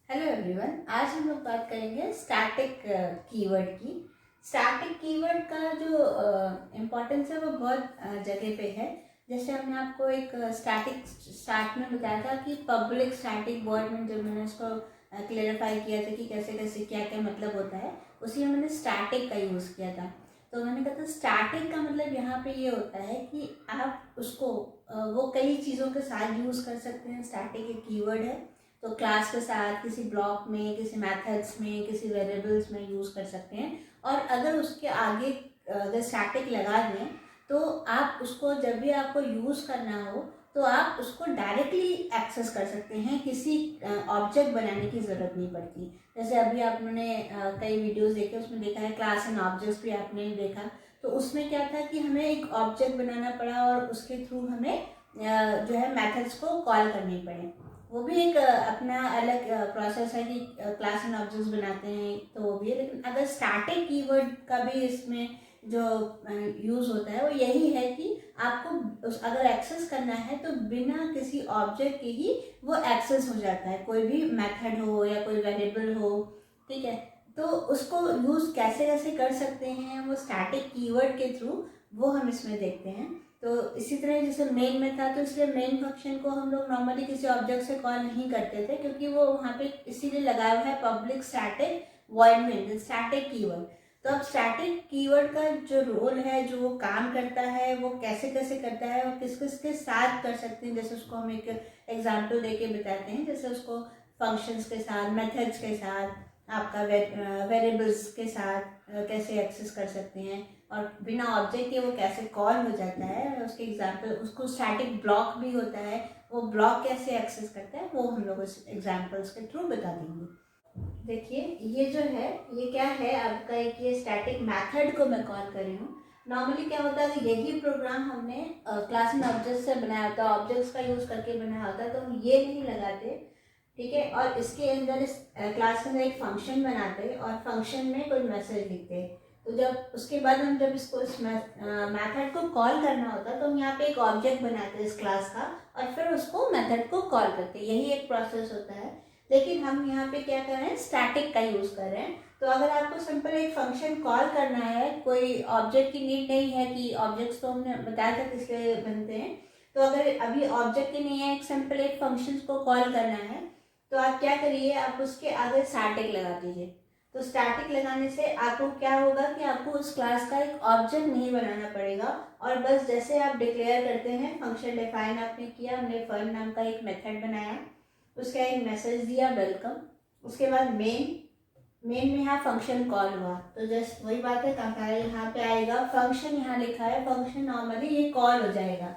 Hello everyone, आज हम लोग बात करेंगे स्टैटिक कीवर्ड की। स्टैटिक कीवर्ड का जो इम्पोर्टेंस है वो बहुत जगह पे है। जैसे हमने आपको एक स्टार्ट में बताया था कि पब्लिक स्टैटिक वॉइड में जब मैंने उसको क्लेरिफाई किया था कि कैसे कैसे क्या क्या मतलब होता है, उसी में मैंने स्टैटिक का यूज़ किया था। तो मैंने कहा था स्टैटिक का मतलब यहाँ पे ये होता है कि आप उसको वो कई चीज़ों के साथ यूज़ कर सकते हैं। स्टैटिक एक कीवर्ड है, तो क्लास के साथ किसी ब्लॉक में, किसी मेथड्स में, किसी वेरिएबल्स में यूज़ कर सकते हैं। और अगर उसके आगे अगर स्टैटिक लगा दें तो आप उसको जब भी आपको यूज़ करना हो तो आप उसको डायरेक्टली एक्सेस कर सकते हैं, किसी ऑब्जेक्ट बनाने की ज़रूरत नहीं पड़ती। जैसे अभी आपने कई वीडियोस देखे, उसमें देखा है क्लास एंड ऑब्जेक्ट्स भी आपने देखा। तो उसमें क्या था कि हमें एक ऑब्जेक्ट बनाना पड़ा और उसके थ्रू हमें जो है मेथड्स को कॉल करनी पड़े। वो भी एक अपना अलग प्रोसेस है कि क्लास एंड ऑब्जेक्ट्स बनाते हैं, तो वो भी है। लेकिन अगर स्टैटिक कीवर्ड का भी इसमें जो यूज़ होता है वो यही है कि आपको अगर एक्सेस करना है तो बिना किसी ऑब्जेक्ट के ही वो एक्सेस हो जाता है। कोई भी मेथड हो या कोई वेरिएबल हो, ठीक है, तो उसको यूज़ कैसे कैसे कर सकते हैं वो स्टैटिक कीवर्ड के थ्रू, वो हम इसमें देखते हैं। तो इसी तरह जैसे मेन में था, तो इसलिए मेन फंक्शन को हम लोग नॉर्मली किसी ऑब्जेक्ट से कॉल नहीं करते थे, क्योंकि वो वहाँ पे इसीलिए लगाया हुआ है public static void main static keyword. तो अब स्टैटिक कीवर्ड का जो रोल है, जो वो काम करता है, वो कैसे कैसे करता है और किस किस के साथ कर सकते हैं, जैसे उसको हम एक एग्जाम्पल दे के बताते हैं। जैसे उसको फंक्शंस के साथ, मेथड्स के साथ, आपका वेरिएबल्स के साथ कैसे एक्सेस कर सकते हैं, और बिना ऑब्जेक्ट के वो कैसे कॉल हो जाता है। उसके एग्जाम्पल, उसको स्टैटिक ब्लॉक भी होता है, वो ब्लॉक कैसे एक्सेस करता है, वो हम लोग उस एग्जाम्पल्स के थ्रू बता देंगे। देखिए ये जो है, ये क्या है आपका, एक ये स्टैटिक मेथड को मैं कॉल कर रही हूँ। नॉर्मली क्या होता है कि यही प्रोग्राम हमने क्लास एंड ऑब्जेक्ट से बनाया होता है, ऑब्जेक्ट्स का यूज़ करके बनाया होता है, तो हम ये नहीं लगाते, ठीक है। और इसके अंदर इस क्लास के अंदर एक फंक्शन बनाते और फंक्शन में कोई मैसेज लिखते। तो जब उसके बाद हम जब इसको इस मेथड को कॉल करना होता है तो हम यहाँ पे एक ऑब्जेक्ट बनाते हैं इस क्लास का, और फिर उसको मेथड को कॉल करते हैं। यही एक प्रोसेस होता है। लेकिन हम यहाँ पे क्या कर रहे हैं, स्टैटिक का यूज़ कर रहे हैं। तो अगर आपको सिंपल एक फंक्शन कॉल करना है, कोई ऑब्जेक्ट की नीड नहीं है कि ऑब्जेक्ट्स तो हमने बताया था किस लिए बनते हैं। तो अगर अभी ऑब्जेक्ट की नहीं है, एक सिंपल एक फंक्शन को कॉल करना है, तो आप क्या करिए, आप उसके आगे स्टैटिक लगा दीजिए। तो स्टैटिक लगाने से आपको क्या होगा कि आपको उस क्लास का एक ऑब्जेक्ट नहीं बनाना पड़ेगा, और बस जैसे आप डिक्लेयर करते हैं, फंक्शन डिफाइन आपने किया, हमने फन नाम का एक मेथड बनाया, उसका एक मैसेज दिया वेलकम, उसके बाद मेन में यहाँ फंक्शन कॉल हुआ। तो जस्ट वही बात है, कंपेयर यहाँ पे आएगा, फंक्शन यहाँ लिखा है, फंक्शन नॉर्मली ये कॉल हो जाएगा,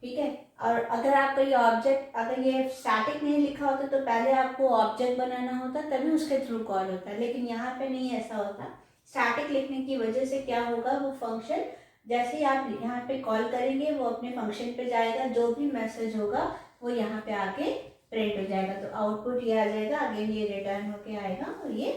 ठीक है। और अगर आपका ये ऑब्जेक्ट, अगर ये स्टैटिक नहीं लिखा होता तो पहले आपको ऑब्जेक्ट बनाना होता, तभी उसके थ्रू कॉल होता, लेकिन यहाँ पे नहीं ऐसा होता। स्टैटिक लिखने की वजह से क्या होगा, वो फंक्शन जैसे ही आप यहाँ पे कॉल करेंगे वो अपने फंक्शन पे जाएगा, जो भी मैसेज होगा वो यहाँ पे आके प्रिंट हो जाएगा। तो आउटपुट ये आ जाएगा, अगेन ये रिटर्न होके आएगा और ये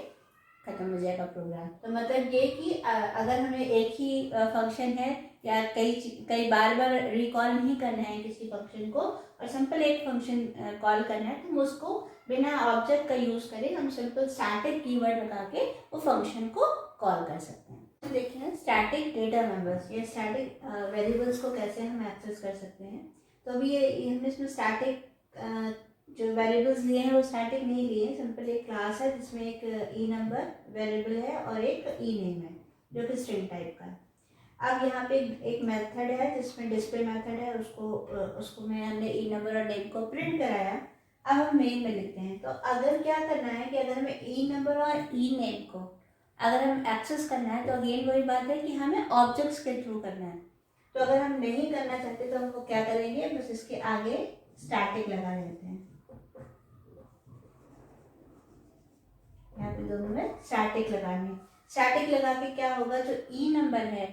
खत्म हो जाएगा प्रोग्राम। तो मतलब ये कि अगर हमें एक ही फंक्शन है या कई बार बार रिकॉल नहीं करना है किसी फंक्शन को, और सिंपल एक फंक्शन कॉल करना है, तो हम उसको बिना ऑब्जेक्ट का यूज़ करें, हम सिंपल स्टैटिक कीवर्ड लगा के वो फंक्शन को कॉल कर सकते हैं। तो देखिए स्टैटिक डेटा मेंबर्स, ये स्टैटिक वेरिएबल्स को कैसे हम एक्सेस कर सकते हैं। तो अभी ये हमने इसमें स्टैटिक जो वेरिएबल्स लिए हैं वो स्टैटिक नहीं लिए, सिंपल एक क्लास है जिसमें एक ई नंबर वेरिएबल है और एक ई नेम है जो कि स्ट्रिंग टाइप का है। अब यहाँ पे एक मेथड है जिसमें डिस्प्ले मेथड है, उसको मैं हमने ई नंबर और नेम को प्रिंट कराया। अब हम मेन में लिखते हैं। तो अगर क्या करना है कि अगर हमें ई नंबर और ई नेम को अगर हम एक्सेस करना है, तो अगेन वही बात है कि हमें ऑब्जेक्ट्स के थ्रू करना है। तो अगर हम नहीं करना चाहते तो हमको क्या करेंगे, बस इसके आगे स्टैटिक लगा देते हैं। यहाँ पे दोनों में स्टैटिक लगानी। स्टैटिक लगा के क्या होगा, जो ई नंबर है,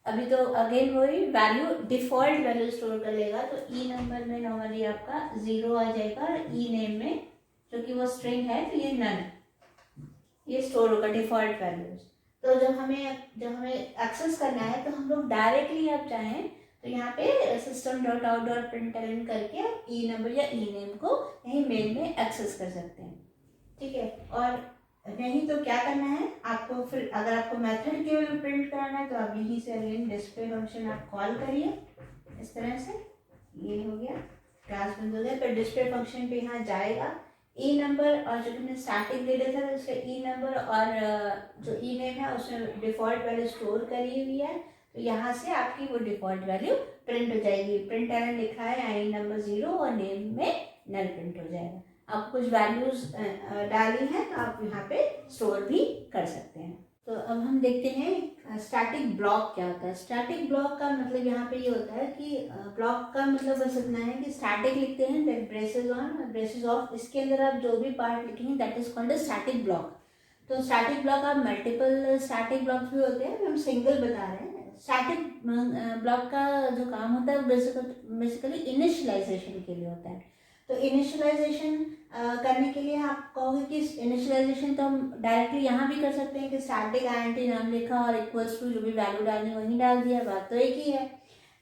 अभी तो अगेन वही वैल्यू डिफॉल्ट वैल्यू स्टोर कर लेगा। तो ई नंबर में नॉर्मली आपका 0 आ जाएगा, और ई नेम में जो कि वो स्ट्रिंग है तो ये नन, ये स्टोर होगा डिफॉल्ट वैल्यूज। तो जब हमें एक्सेस करना है तो हम लोग डायरेक्टली आप चाहें तो यहाँ पे system dot out dot println करके आप ई नंबर या ई नेम को यहीं मेल में एक्सेस कर सकते हैं, ठीक है। और नहीं तो क्या करना है आपको, फिर अगर आपको मेथड केवल प्रिंट कराना है तो आप यहीं से अगेन डिस्प्ले फंक्शन आप कॉल करिए इस तरह से। ये हो गया, क्लास बंद हो गया। फिर डिस्प्ले फंक्शन पे यहाँ जाएगा, ई नंबर और जो तुमने स्टार्टिंग दे दिया था तो उसका ई नंबर और जो ई नेम है उसमें डिफ़ॉल्ट वैल्यू स्टोर करी हुई है, तो यहाँ से आपकी वो डिफ़ॉल्ट वैल्यू प्रिंट हो जाएगी। प्रिंट एरर लिखा है, आई नंबर 0 और नेम में नल प्रिंट हो जाएगा। आप कुछ वैल्यूज डाली हैं तो आप यहाँ पे स्टोर भी कर सकते हैं। तो अब हम देखते हैं स्टैटिक ब्लॉक क्या होता है। स्टैटिक ब्लॉक का मतलब यहाँ पे ये होता है कि ब्लॉक का मतलब बस इतना है कि स्टैटिक लिखते हैं that braces on braces of, इसके अंदर आप जो भी पार्ट लिखेंगे that is called static block. तो स्टैटिक ब्लॉक आप मल्टीपल स्टैटिक ब्लॉक्स भी होते हैं, हम सिंगल बता रहे हैं। स्टैटिक ब्लॉक का जो काम होता है बेसिकली इनिशियलाइजेशन के लिए होता है। तो इनिशियलाइजेशन करने के लिए आप कहोगे कि इनिशियलाइजेशन तो हम डायरेक्टली यहाँ भी कर सकते हैं कि स्टैटिक आईएनटी नाम लिखा और इक्वल्स टू जो भी वैल्यू डालनी वहीं डाल दिया, बात तो एक ही है।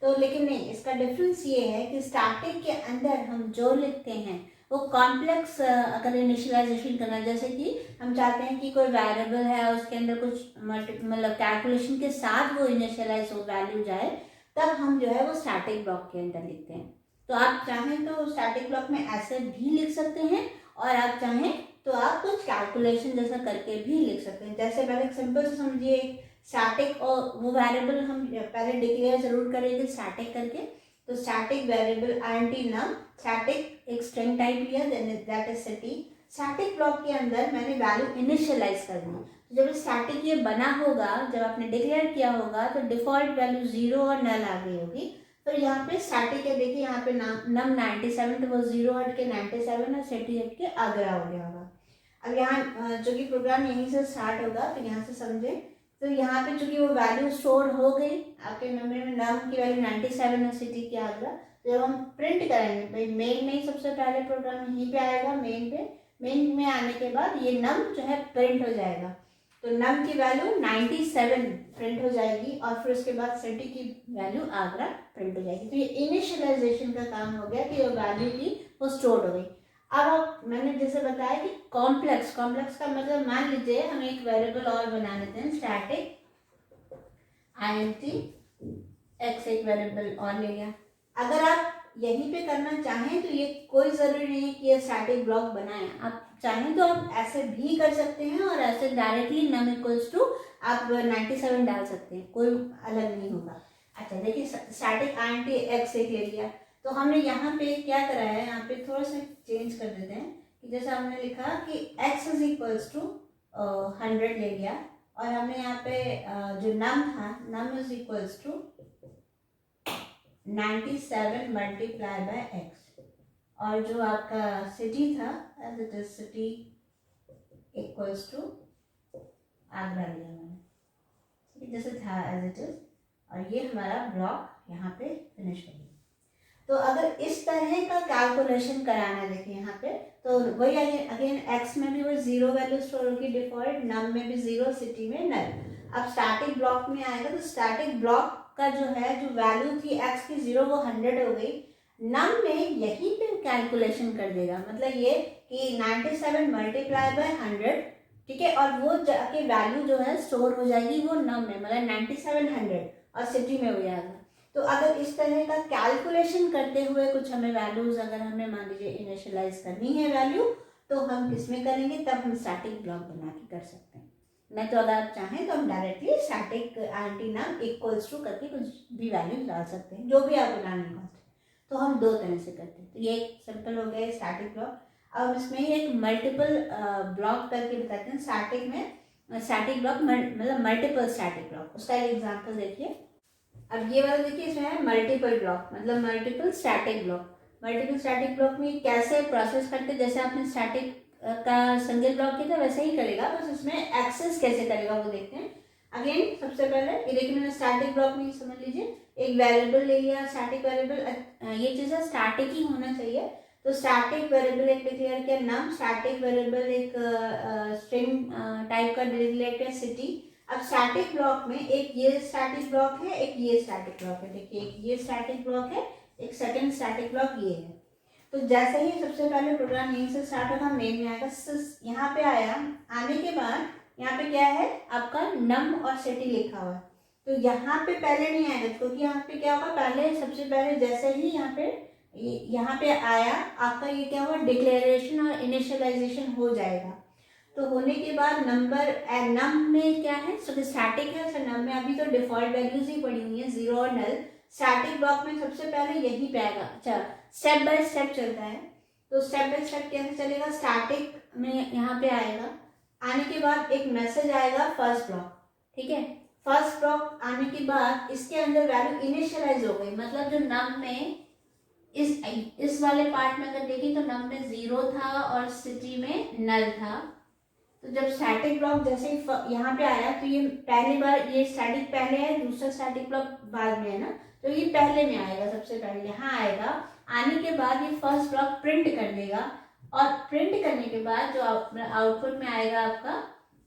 तो लेकिन नहीं, इसका डिफरेंस ये है कि स्टैटिक के अंदर हम जो लिखते हैं वो कॉम्प्लेक्स अगर इनिशियलाइजेशन करना, जैसे कि हम चाहते हैं कि कोई वेरिएबल है उसके अंदर कुछ मतलब कैलकुलेशन के साथ वो इनिशियलाइज हो वैल्यू जाए, तब हम जो है वो स्टैटिक ब्लॉक के अंदर लिखते हैं। तो आप चाहें तो स्टैटिक ब्लॉक में ऐसे भी लिख सकते हैं और आप चाहें तो आप कुछ कैलकुलेशन जैसा करके भी लिख सकते हैं। जैसे पहले सिंपल से समझिए, स्टैटिक और वो वेरिएबल हम पहले डिक्लेयर जरूर करेंगे स्टैटिक करके। तो स्टैटिक वेरिएबल आईएनटी नम, स्टैटिक एक स्ट्रिंग टाइप लिया that is city. Static block के अंदर मैंने वैल्यू इनिशियलाइज कर दी। तो जब स्टैटिक ये बना होगा, जब आपने डिक्लेयर किया होगा तो डिफॉल्ट वैल्यू 0 और नल आ गई होगी। तो यहाँ पे स्टैटिक है, देखिए यहाँ पे नम 97, तो वो 0 हट के 97 और सिटी हट के आगरा हो गया होगा। अब यहाँ जो कि प्रोग्राम यहीं से स्टार्ट होगा, तो यहाँ से समझे। तो यहाँ पे चूंकि वो वैल्यू स्टोर हो गई आपके मेमोरी में, नम की वैल्यू 97 और सिटी की आगरा। तो जब हम प्रिंट करेंगे भाई मेन में ही सबसे पहले प्रोग्राम यहीं पे आएगा, मेन में आने के बाद ये नम जो है प्रिंट हो जाएगा। तो नम की वैल्यू 97 प्रिंट हो जाएगी और फिर उसके बाद सिटी की वैल्यू आगरा प्रिंट हो जाएगी। तो ये इनिशियलाइजेशन का काम हो गया कि वो वैल्यू थी वो स्टोर हो गई। अब मैंने जैसे बताया कि कॉम्प्लेक्स का मतलब मान लीजिए हम एक वेरिएबल और बना लेते हैं स्टैटिक आईएनटी एक्स, एक वेरिएबल और ले लिया। अगर आप यहीं पे करना चाहें तो ये कोई ज़रूरी नहीं है कि ये स्टैटिक ब्लॉक बनाएं, आप चाहें तो आप ऐसे भी कर सकते हैं और ऐसे डायरेक्टली नम इक्वल्स टू आप 97 डाल सकते हैं, कोई अलग नहीं होगा। अच्छा देखिए, स्टैटिक आईएनटी एक्स एक ले लिया, तो हमने यहाँ पे क्या करा है, यहाँ पे थोड़ा सा चेंज कर देते हैं कि जैसे हमने लिखा कि x इज इक्वल्स टू 100 ले लिया और हमने यहाँ पे जो नम था, num is equals to 97 multiply by x, और जो आपका सिटी था as it is city equals to Agra लिया मैंने, जैसे था एज इट इज, और ये हमारा ब्लॉक यहाँ पे फिनिश हो गया। तो अगर इस तरह का कैलकुलेशन कराना है, देखिए यहाँ पे, तो वही अगेन x में भी वो 0 वैल्यू स्टोर होगी डिफॉल्ट, नम में भी 0, सिटी में नल। अब स्टैटिक ब्लॉक में आएगा तो स्टैटिक ब्लॉक का जो है जो वैल्यू थी x की 0 वो 100 हो गई, नम में यहीं पे कैलकुलेशन कर देगा, मतलब ये कि 97 मल्टीप्लाई बाय 100, ठीक है, और वो जाके वैल्यू जो है स्टोर हो जाएगी वो नम में, मतलब 97 100 और सिटी में हो जाएगा। तो अगर इस तरह का कैलकुलेशन करते हुए कुछ हमें वैल्यूज अगर हमें मान लीजिए इनिशियलाइज करनी है वैल्यू, तो हम किसमें करेंगे, तब हम स्टैटिक ब्लॉक बना के कर सकते हैं। नहीं तो अगर आप चाहें तो हम डायरेक्टली स्टैटिक आईएनटी नाम इक्वल्स टू करके कुछ भी वैल्यू डाल सकते हैं, जो भी आप बनाने का। तो हम दो तरह से करते हैं। तो ये एक सिंपल हो गया स्टैटिक ब्लॉक। अब इसमें एक मल्टीपल ब्लॉक करके बताते हैं। स्टैटिक में स्टैटिक ब्लॉक मतलब मल्टीपल स्टैटिक ब्लॉक, उसका एक एग्जाम्पल देखिए। अब ये वाला देखिए, इसमें है मल्टीपल ब्लॉक मतलब multiple static block. Multiple static block में कैसे प्रोसेस करते हैं, जैसे आपने स्टैटिक का सिंगल ब्लॉक किया था वैसे ही करेगा, बस उसमें एक्सेस कैसे करेगा वो देखते हैं। अगेन सबसे पहले ये देखिए, मैंने स्टैटिक ब्लॉक में समझ लीजिए एक वेरिएबल ले लिया, स्टैटिक वेरिएबल, ये चीज़ है स्टैटिक ही होना चाहिए। तो स्टैटिक वेरिएबल एक डिक्लेयर किया नम, स्टैटिक वेरिएबल एक स्ट्रिंग टाइप का डिक्लेयर किया सिटी। अब स्टैटिक ब्लॉक में एक ये स्टैटिक ब्लॉक है, एक ये स्टैटिक ब्लॉक है, देखिए एक ये स्टैटिक ब्लॉक है, एक सेकंड स्टैटिक ब्लॉक ये है। तो जैसे ही सबसे पहले प्रोग्राम यहीं से स्टार्ट होगा, मेन में आएगा, यहाँ पे आया, आने के बाद यहाँ पे क्या है आपका नम और सिटी लिखा हुआ है, तो यहाँ पे पहले नहीं आएगा, क्योंकि यहाँ पे क्या होगा, पहले सबसे पहले जैसे ही यहाँ पे आया आपका ये क्या हुआ, डिक्लेरेशन और इनिशियलाइजेशन हो जाएगा। तो होने के बाद नंबर नम में क्या है, स्टैटिक है, सो नम में अभी तो डिफॉल्ट वैल्यूज ही पड़ी हुई है, 0 और नल। स्टैटिक ब्लॉक में सबसे पहले यही पे आएगा। अच्छा, स्टेप बाय स्टेप चलता है, तो स्टेप बाय स्टेप कैसे चलेगा, स्टैटिक में यहाँ पे आएगा, आने के बाद एक मैसेज आएगा फर्स्ट ब्लॉक, ठीक है। फर्स्ट ब्लॉक आने के बाद इसके अंदर वैल्यू इनिशियलाइज हो गई, मतलब जो नम में इस वाले पार्ट में अगर देखें तो नम में 0 था और सिटी में नल था। तो जब स्टैटिक ब्लॉक जैसे ही यहाँ पे आया, तो ये पहली बार, ये स्टैटिक पहले है, दूसरा स्टैटिक ब्लॉक बाद में है ना, तो ये पहले में आएगा, सबसे पहले यहाँ आएगा। आने के बाद ये फर्स्ट ब्लॉक प्रिंट कर देगा, और प्रिंट करने के बाद जो आउटपुट में आएगा आपका,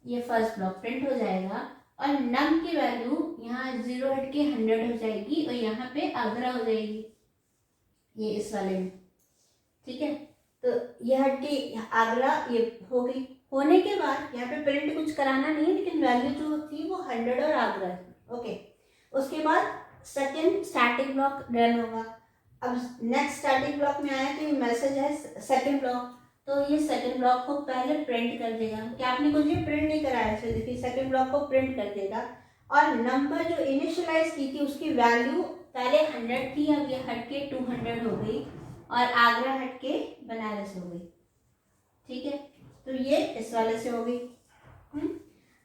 ये फर्स्ट ब्लॉक प्रिंट हो जाएगा, और नम की वैल्यू यहाँ 0 हट के 100 हो जाएगी, और यहाँ पे आगरा हो जाएगी, ये इस वाले में, ठीक है। तो ये हट के आगरा ये हो गई। होने के बाद यहाँ पे प्रिंट कुछ कराना नहीं है, लेकिन वैल्यू जो थी वो 100 और आगरा है, ओके। उसके बाद सेकंड स्टैटिक ब्लॉक रन होगा। अब नेक्स्ट स्टैटिक ब्लॉक में आया तो ये मैसेज है सेकंड ब्लॉक, तो ये सेकंड ब्लॉक को पहले प्रिंट कर देगा, कि आपने कुछ भी प्रिंट नहीं कराया, तो देखिए सेकंड ब्लॉक को प्रिंट कर देगा, और नंबर जो इनिशियलाइज की थी उसकी वैल्यू पहले 100 थी, अब ये हट के 200 हो गई, और आगरा हट के बनारस हो गई, ठीक है। तो ये इस वाले से हो गई।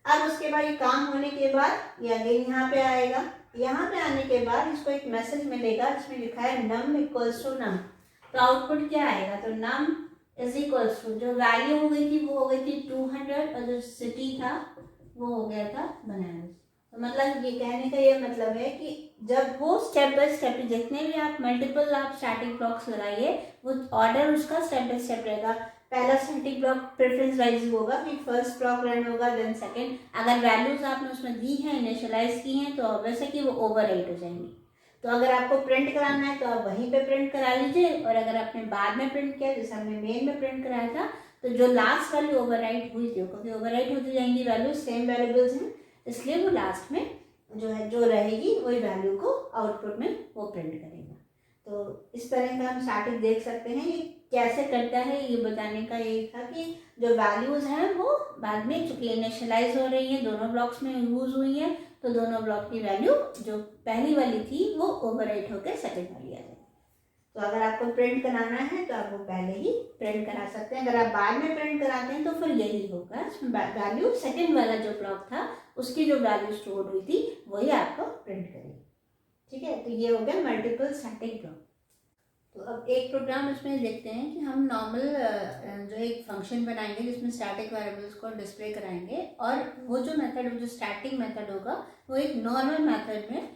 अब उसके बाद ये काम होने के बाद ये अगेन यहाँ पे आएगा, यहाँ पे आने के बाद इसको एक मैसेज मिलेगा जिसमें लिखा है नम इक्वल्स टू नम, तो आउटपुट क्या आएगा, तो नम इज इक्वल्स टू, जो वैल्यू हो गई थी वो हो गई थी 200, और जो सिटी था वो हो गया था बनारस। तो मतलब ये कहने का ये मतलब है कि जब वो स्टेप बाय स्टेप, जितने भी आप मल्टीपल आप स्टैटिक ब्लॉक्स लगाइए, वो ऑर्डर उसका स्टेप बाय स्टेप रहेगा। पहला स्टैटिक ब्लॉक प्रेफरेंस वाइज होगा, फिर फर्स्ट ब्लॉक रन होगा, देन सेकंड। अगर वैल्यूज आपने उसमें दी हैं, इनिशियलाइज की हैं, तो ऑब्वियस है कि वो ओवरराइट हो जाएंगी। तो अगर आपको प्रिंट कराना है तो आप वहीं पे प्रिंट करा लीजिए, और अगर आपने बाद में प्रिंट किया, जैसे हमने मेन में प्रिंट कराया था, तो जो लास्ट वैल्यू ओवरराइट हुई थी, क्योंकि ओवरराइट होती जाएंगी वैल्यू, सेम वेरिएबल्स हैं, इसलिए वो लास्ट में जो है जो रहेगी वही वैल्यू को आउटपुट में वो प्रिंट करेगा। तो इस तरह का हम स्टैटिक देख सकते हैं। ये कैसे करता है ये बताने का ये था कि जो वैल्यूज हैं वो बाद में चूंकि इनिशियलाइज हो रही हैं, दोनों ब्लॉक्स में यूज हुई हैं, तो दोनों ब्लॉक की वैल्यू जो पहली वाली थी वो ओवरराइट होकर सेकंड वाली आ जाएगी। तो अगर आपको प्रिंट कराना है तो आप वो पहले ही प्रिंट करा सकते हैं, अगर आप बाद में प्रिंट कराते हैं तो फिर यही होगा, वैल्यू सेकंड वाला जो ब्लॉक था उसकी जो वैल्यू स्टोर हुई थी वही आपको प्रिंट करेगी, ठीक है। तो ये हो गया मल्टीपल स्टैटिक ब्लॉक। तो अब एक प्रोग्राम इसमें देखते हैं कि हम नॉर्मल जो एक फंक्शन बनाएंगे जिसमें स्टैटिक वेरिएबल्स को डिस्प्ले कराएंगे, और वो जो मेथड, जो स्टैटिक मेथड होगा, वो एक नॉर्मल मेथड में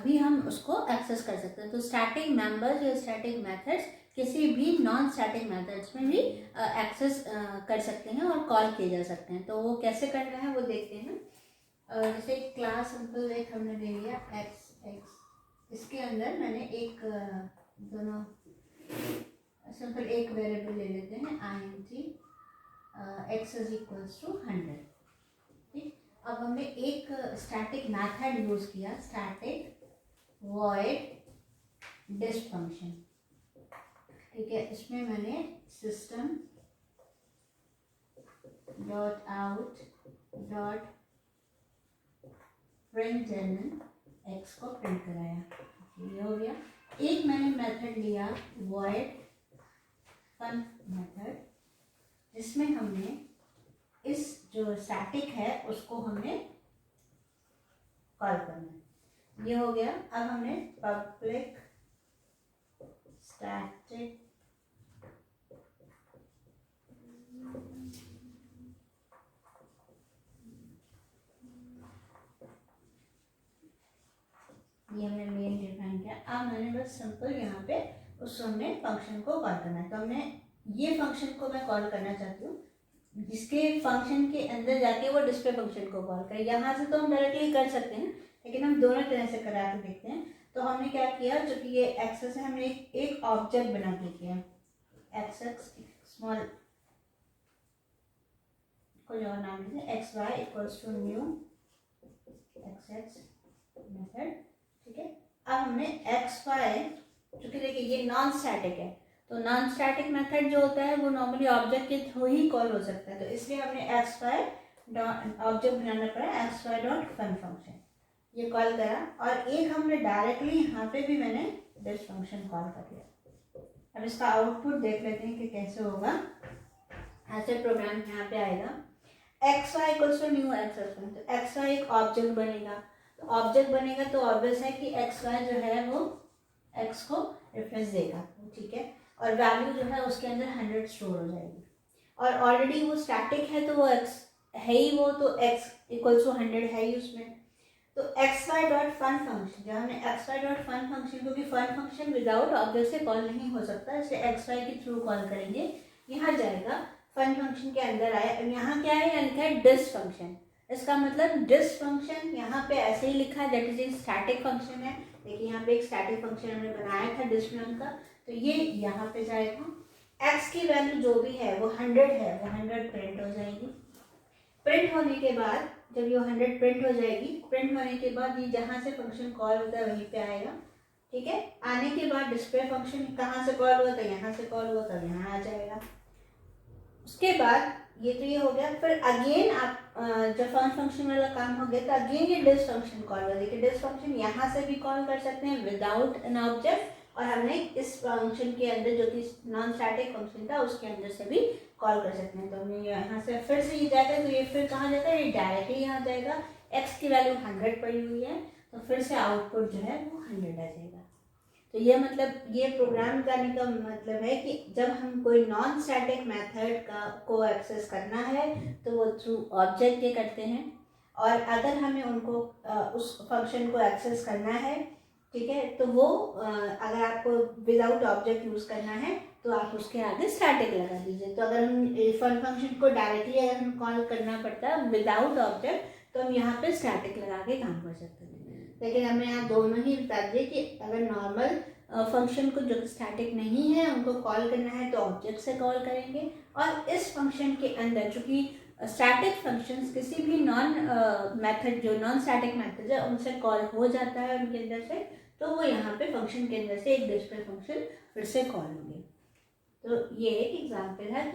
भी हम उसको एक्सेस कर सकते हैं। तो स्टैटिक मेंबर्स या स्टैटिक मेथड्स किसी भी नॉन स्टैटिक मेथड्स में भी एक्सेस कर सकते हैं और कॉल किए जा सकते हैं। तो वो कैसे करना है वो देखते हैं। जैसे क्लास सिंपल एक हमने ले लिया एक्स, इसके अंदर मैंने एक दोनों सिंपल एक वेरिएबल ले लेते हैं int x is equals to 100, ठीक। अब हमने एक स्टैटिक मेथड यूज किया, स्टैटिक वॉइड डिस्प फंक्शन, ठीक है। इसमें मैंने system dot out dot print x को प्रिंट कराया, ये हो गया। एक मैंने मेथड लिया वॉइड फन मेथड, जिसमें हमने इस जो स्टैटिक है उसको हमने कॉल करना, ये हो गया। अब हमने पब्लिक स्टैटिक ये हमने मेन डिफाइन किया। अब मैंने बस सिंपल यहाँ पे उस हमने फंक्शन को कॉल करना है, तो हमने ये फंक्शन को मैं कॉल करना चाहती हूँ जिसके फंक्शन के अंदर जाके वो डिस्प्ले फंक्शन को कॉल करे। यहाँ से तो हम डायरेक्टली कर सकते हैं, लेकिन हम दोनों तरह से करा के देखते हैं। तो हमने क्या किया, जो कि ये एक्सेस है, हमने एक ऑब्जेक्ट बना के किया, एक्स एक्स स्मॉल कोई और नाम लीजिए, X Y equals to new X X method, ठीक है। अब हमने एक्स वाई, क्योंकि देखिए ये नॉन स्टैटिक है, तो नॉन स्टैटिक मेथड जो होता है वो नॉर्मली ऑब्जेक्ट के थ्रू ही कॉल हो सकता है, तो इसलिए हमने एक्स वाई ऑब्जेक्ट बनाना पड़ा, X Y dot fun function ये कॉल करा, और एक हमने डायरेक्टली यहाँ पे भी मैंने दिस फंक्शन कॉल कर लिया। अब इसका आउटपुट देख लेते हैं कि कैसे होगा। ऐसे प्रोग्राम यहाँ पे आएगा X Y equals to new X X, तो एक्स वाई एक ऑब्जेक्ट बनेगा, तो ऑब्जेक्ट बनेगा तो ऑब्वियस है कि एक्स वाई जो है वो एक्स को रेफरेंस देगा, ठीक है, और वैल्यू जो है उसके अंदर 100 स्टोर हो जाएगी, और ऑलरेडी वो स्टैटिक है तो वो एक्स है ही, वो तो एक्स इक्वल्स टू 100 है ही उसमें, तो X Y dot fun function, जब हमने X Y dot fun function, क्योंकि फन फंक्शन विदाउट ऑब्जेक्ट से कॉल नहीं हो सकता, इसलिए एक्स वाई के थ्रू कॉल करेंगे, यहाँ जाएगा फन फंक्शन के अंदर आया, यहाँ क्या है, यहाँ लिखा है डिस फंक्शन, इसका मतलब डिस फंक्शन यहाँ पे ऐसे ही लिखा है, दैट इज स्टैटिक फंक्शन है, देखिए यहाँ पे एक स्टैटिक फंक्शन हमने बनाया था डिस नाम का, तो ये यहाँ पे जाएगा, एक्स की वैल्यू जो भी है वो 100 है, वो 100 प्रिंट हो जाएगी, प्रिंट होने के बाद जब ये 100 प्रिंट हो जाएगी, प्रिंट होने के बाद ये जहाँ से फंक्शन कॉल होता है वहीं पे आएगा, ठीक है, आने के बाद डिस्प्ले फंक्शन कहाँ से कॉल हुआ था, यहाँ से कॉल हुआ था, यहाँ आ जाएगा, उसके बाद ये तो ये हो गया, फिर अगेन आप जब फन फंक्शन वाला काम हो गया तो अगेन ये डिस फंक्शन कॉल हुआ, देखिए डिस फंक्शन यहाँ से भी कॉल कर सकते हैं विदाउट एन ऑब्जेक्ट, और हमने इस फंक्शन के अंदर जो कि नॉन स्टैटिक फंक्शन था उसके अंदर से भी कॉल कर सकते हैं, तो हमने यहाँ से फिर से ये जाएगा, तो ये फिर कहाँ जाता है, ये डायरेक्टली यहाँ जाएगा, एक्स की वैल्यू 100 पड़ी हुई है, तो फिर से आउटपुट जो है वो 100 आ जाएगा। तो ये मतलब ये प्रोग्राम करने का मतलब है कि जब हम कोई नॉन स्टैटिक मेथड को एक्सेस करना है तो वो थ्रू ऑब्जेक्ट के करते हैं, और अगर हमें उनको उस फंक्शन को एक्सेस करना है, ठीक है, तो वो अगर आपको विदाउट ऑब्जेक्ट यूज़ करना है तो आप उसके आगे स्टैटिक लगा दीजिए, तो अगर हम फन फंक्शन को डायरेक्टली अगर हम कॉल करना पड़ता है विदाउट ऑब्जेक्ट तो हम यहाँ पे स्टैटिक लगा के काम कर सकते हैं, लेकिन हमें यहाँ दोनों ही बता दिए कि अगर नॉर्मल फंक्शन को जो स्टैटिक नहीं है उनको कॉल करना है तो ऑब्जेक्ट से कॉल करेंगे, और इस फंक्शन के अंदर चूँकि स्टैटिक फंक्शंस किसी भी नॉन मेथड जो नॉन स्टैटिक मेथड है उनसे कॉल हो जाता है उनके अंदर से, तो वो यहाँ पे फंक्शन के अंदर से एक डिस्प्ले फंक्शन फिर से कॉल होंगे। तो ये एक एग्जाम्पल है